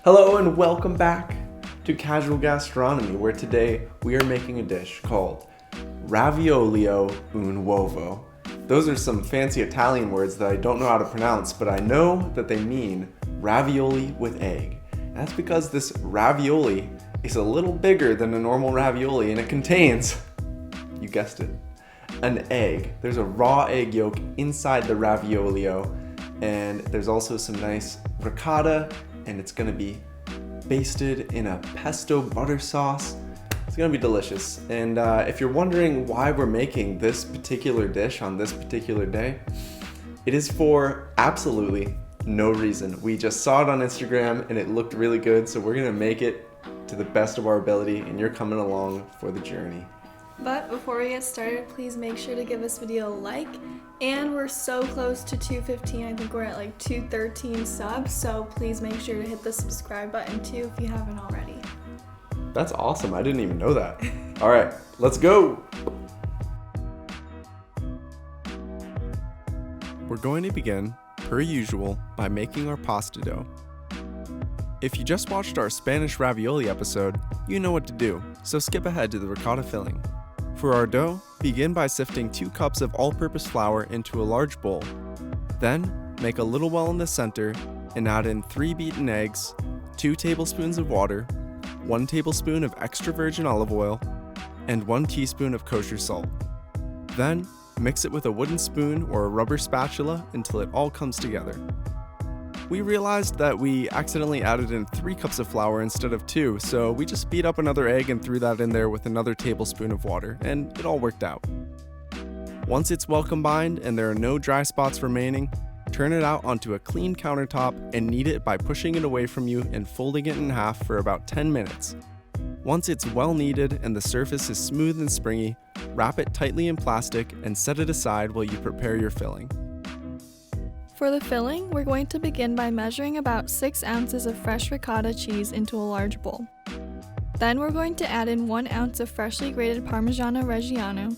Hello and welcome back to Casual Gastronomy, where today we are making a dish called Raviolo Al Uovo. Those are some fancy Italian words that I don't know how to pronounce, but I know that they mean ravioli with egg. And that's because this ravioli is a little bigger than a normal ravioli, and it contains, you guessed it, an egg. There's a raw egg yolk inside the raviolio, and there's also some nice ricotta, and it's gonna be basted in a pesto butter sauce. It's gonna be delicious. And if you're wondering why we're making this particular dish on this particular day, it is for absolutely no reason. We just saw it on Instagram and it looked really good, so we're gonna make it to the best of our ability, and you're coming along for the journey. But before we get started, please make sure to give this video a like. And we're so close to 215. I think we're at like 213 subs, so please make sure to hit the subscribe button too if you haven't already. That's awesome. I didn't even know that. All right, let's go. We're going to begin, per usual, by making our pasta dough. If you just watched our Spanish ravioli episode, you know what to do, so skip ahead to the ricotta filling. For our dough, begin by sifting 2 cups of all-purpose flour into a large bowl. Then, make a little well in the center and add in 3 beaten eggs, 2 tablespoons of water, 1 tablespoon of extra virgin olive oil, and 1 teaspoon of kosher salt. Then, mix it with a wooden spoon or a rubber spatula until it all comes together. We realized that we accidentally added in 3 cups of flour instead of 2, so we just beat up another egg and threw that in there with another tablespoon of water, and it all worked out. Once it's well combined and there are no dry spots remaining, turn it out onto a clean countertop and knead it by pushing it away from you and folding it in half for about 10 minutes. Once it's well kneaded and the surface is smooth and springy, wrap it tightly in plastic and set it aside while you prepare your filling. For the filling, we're going to begin by measuring about 6 ounces of fresh ricotta cheese into a large bowl. Then we're going to add in 1 ounce of freshly grated parmigiano reggiano,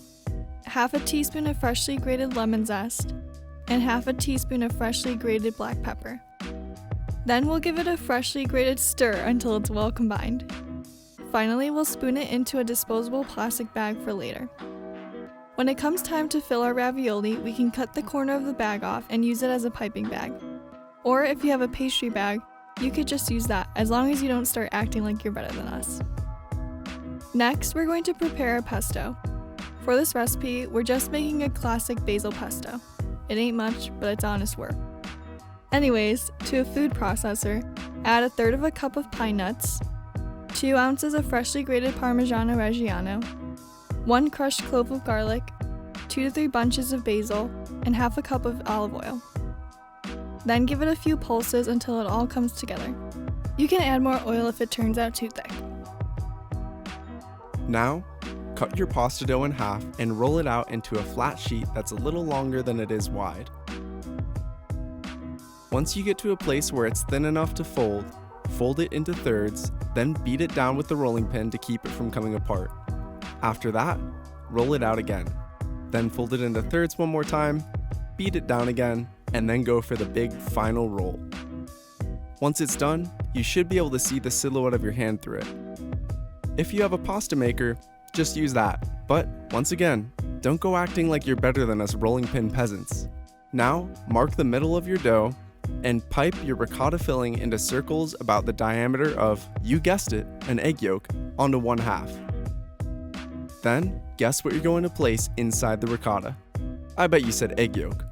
half a teaspoon of freshly grated lemon zest, and half a teaspoon of freshly grated black pepper. Then we'll give it a freshly grated stir until it's well combined. Finally, we'll spoon it into a disposable plastic bag for later. When it comes time to fill our ravioli, we can cut the corner of the bag off and use it as a piping bag. Or if you have a pastry bag, you could just use that, as long as you don't start acting like you're better than us. Next, we're going to prepare a pesto. For this recipe, we're just making a classic basil pesto. It ain't much, but it's honest work. Anyways, to a food processor, add 1/3 cup of pine nuts, 2 ounces of freshly grated parmigiano reggiano, 1 crushed clove of garlic, 2 to 3 bunches of basil, and half a cup of olive oil. Then give it a few pulses until it all comes together. You can add more oil if it turns out too thick. Now, cut your pasta dough in half and roll it out into a flat sheet that's a little longer than it is wide. Once you get to a place where it's thin enough to fold it into thirds, then beat it down with the rolling pin to keep it from coming apart. After that, roll it out again. Then fold it into thirds one more time, beat it down again, and then go for the big final roll. Once it's done, you should be able to see the silhouette of your hand through it. If you have a pasta maker, just use that. But once again, don't go acting like you're better than us rolling pin peasants. Now, mark the middle of your dough and pipe your ricotta filling into circles about the diameter of, you guessed it, an egg yolk, onto 1/2. Then, guess what you're going to place inside the ricotta? I bet you said egg yolk.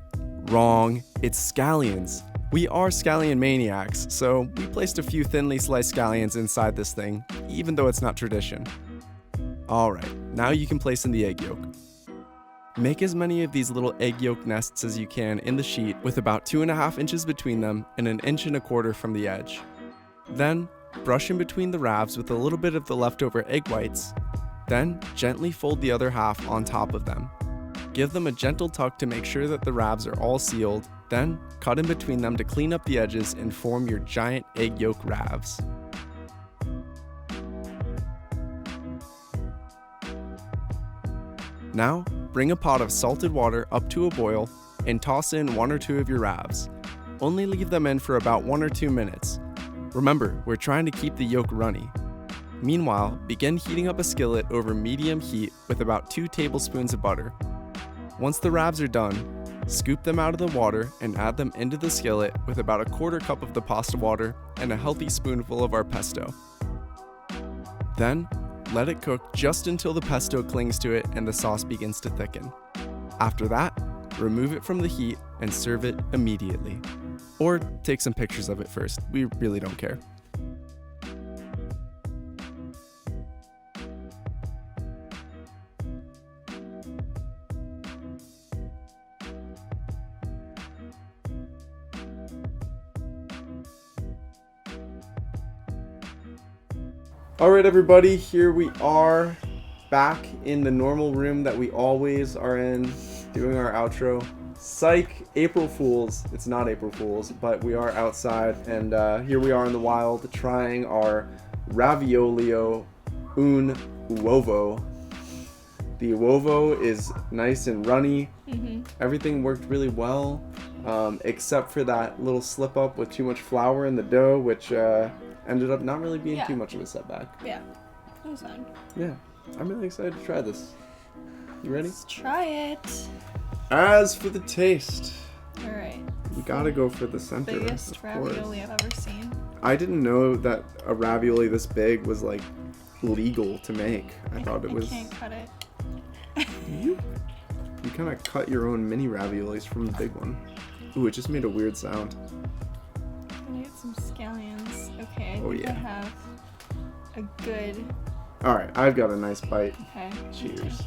Wrong, it's scallions. We are scallion maniacs, so we placed a few thinly sliced scallions inside this thing, even though it's not tradition. Alright, now you can place in the egg yolk. Make as many of these little egg yolk nests as you can in the sheet with about 2.5 inches between them and 1.25 inches from the edge. Then, brush in between the ravs with a little bit of the leftover egg whites. Then, gently fold the other half on top of them. Give them a gentle tuck to make sure that the ravs are all sealed, then cut in between them to clean up the edges and form your giant egg yolk ravs. Now, bring a pot of salted water up to a boil and toss in 1 or 2 of your ravs. Only leave them in for about 1 or 2 minutes. Remember, we're trying to keep the yolk runny. Meanwhile, begin heating up a skillet over medium heat with about 2 tablespoons of butter. Once the ravs are done, scoop them out of the water and add them into the skillet with about a 1/4 cup of the pasta water and a healthy spoonful of our pesto. Then, let it cook just until the pesto clings to it and the sauce begins to thicken. After that, remove it from the heat and serve it immediately. Or take some pictures of it first, we really don't care. All right, everybody, here we are back in the normal room that we always are in, doing our outro. Psych, April Fools. It's not April Fools, but we are outside, and here we are in the wild trying our Raviolo Al Uovo. The uovo is nice and runny. Everything worked really well, except for that little slip up with too much flour in the dough, which ended up not really being too much of a setback. Yeah, it was fun. Yeah, I'm really excited to try this. You ready? Let's try it. As for the taste, All right. we gotta go for the center. Biggest of course. ravioli I've ever seen. I didn't know that a ravioli this big was like legal to make. I thought it was. I can't cut it. You kind of cut your own mini raviolis from the big one. Ooh, it just made a weird sound. I need some scallions. Okay, I think I have a good. All right, I've got a nice bite. Okay. Cheers.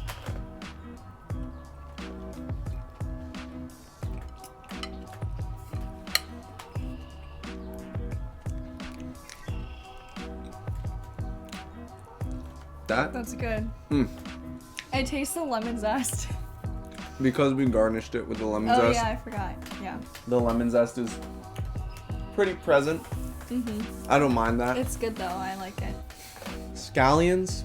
That's good. I taste the lemon zest. Because we garnished it with the lemon zest. Oh yeah, I forgot. Yeah. The lemon zest is pretty present. I don't mind that. It's good though. I like it. Scallions,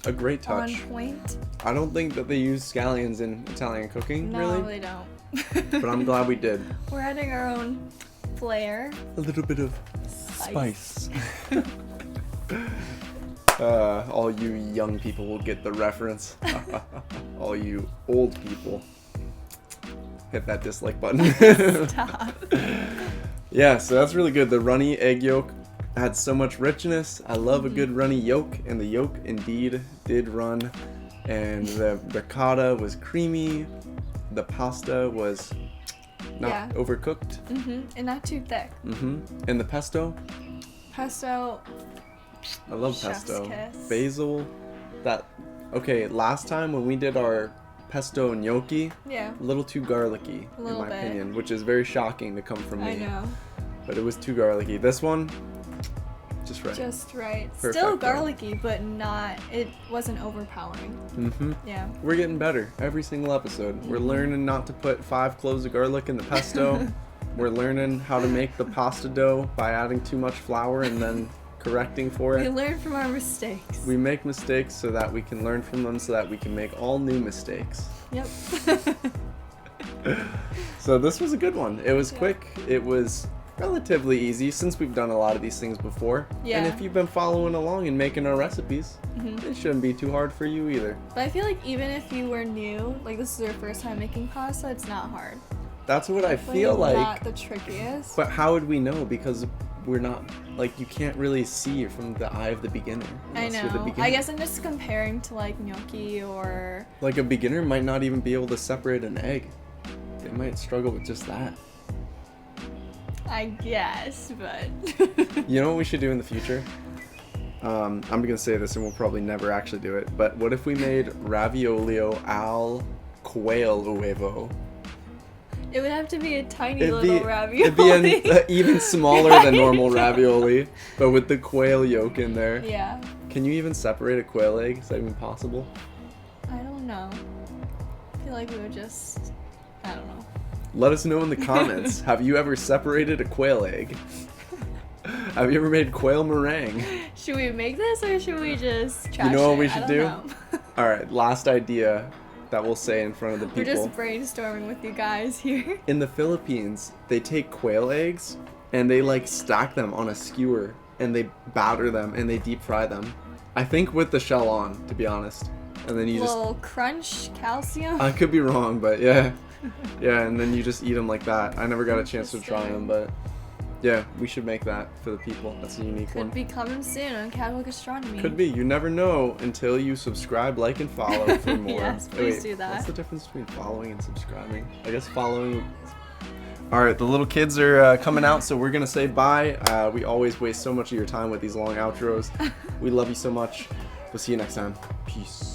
a great touch. On point. I don't think that they use scallions in Italian cooking, No, really. they don't. But I'm glad we did. We're adding our own flair. A little bit of spice. All you young people will get the reference. All you old people, hit that dislike button. Stop. Yeah, so that's really good. The runny egg yolk had so much richness. I love a good runny yolk, and the yolk indeed did run. And the ricotta was creamy. The pasta was not overcooked. And not too thick. And the pesto. Pesto. I love Chef's pesto. kiss. Basil. Okay, last time when we did our pesto gnocchi, Yeah. a little too garlicky, in my opinion, which is very shocking to come from me. I know. But it was too garlicky. This one, just right. Just right. Perfecto. Still garlicky, but not. It wasn't overpowering. Yeah. We're getting better every single episode. We're learning not to put 5 cloves of garlic in the pesto. We're learning how to make the pasta dough by adding too much flour and then correcting for We it. learn from our mistakes. We make mistakes so that we can learn from them so that we can make all new mistakes. Yep. So this was a good one. It was quick. It was relatively easy since we've done a lot of these things before. Yeah. And if you've been following along and making our recipes, it shouldn't be too hard for you either. But I feel like even if you were new, like this is your first time making pasta, it's not hard. That's what I feel like. Not the trickiest. But how would we know? Because we're not, like, you can't really see from the eye of the beginner. I unless you're the know. beginner. I guess I'm just comparing to like gnocchi or. Like a beginner might not even be able to separate an egg. They might struggle with just that. I guess, but. You know what we should do in the future? I'm gonna say this and we'll probably never actually do it, but what if we made Raviolo Al Uovo? It would have to be a tiny little ravioli. It'd be even smaller than normal ravioli, but with the quail yolk in there. Yeah. Can you even separate a quail egg? Is that even possible? I don't know. I feel like we would just. I don't know. Let us know in the comments. Have you ever separated a quail egg? Have you ever made quail meringue? Should we make this or should we just trash it? You know what we I should don't do? know. All right, last idea that we'll say in front of the people. We're just brainstorming with you guys here. In the Philippines, they take quail eggs and they like stack them on a skewer and they batter them and they deep fry them. I think with the shell on, to be honest. And then you just little crunch, calcium. I could be wrong, but yeah. Yeah, and then you just eat them like that. I never got a chance to try them, but yeah, we should make that for the people. That's a unique one. Could be coming soon on Casual Gastronomy. Could be. You never know until you subscribe, like, and follow for more. Yes, please do that. What's the difference between following and subscribing? I guess following. All right, the little kids are coming out, so we're going to say bye. We always waste so much of your time with these long outros. We love you so much. We'll see you next time. Peace.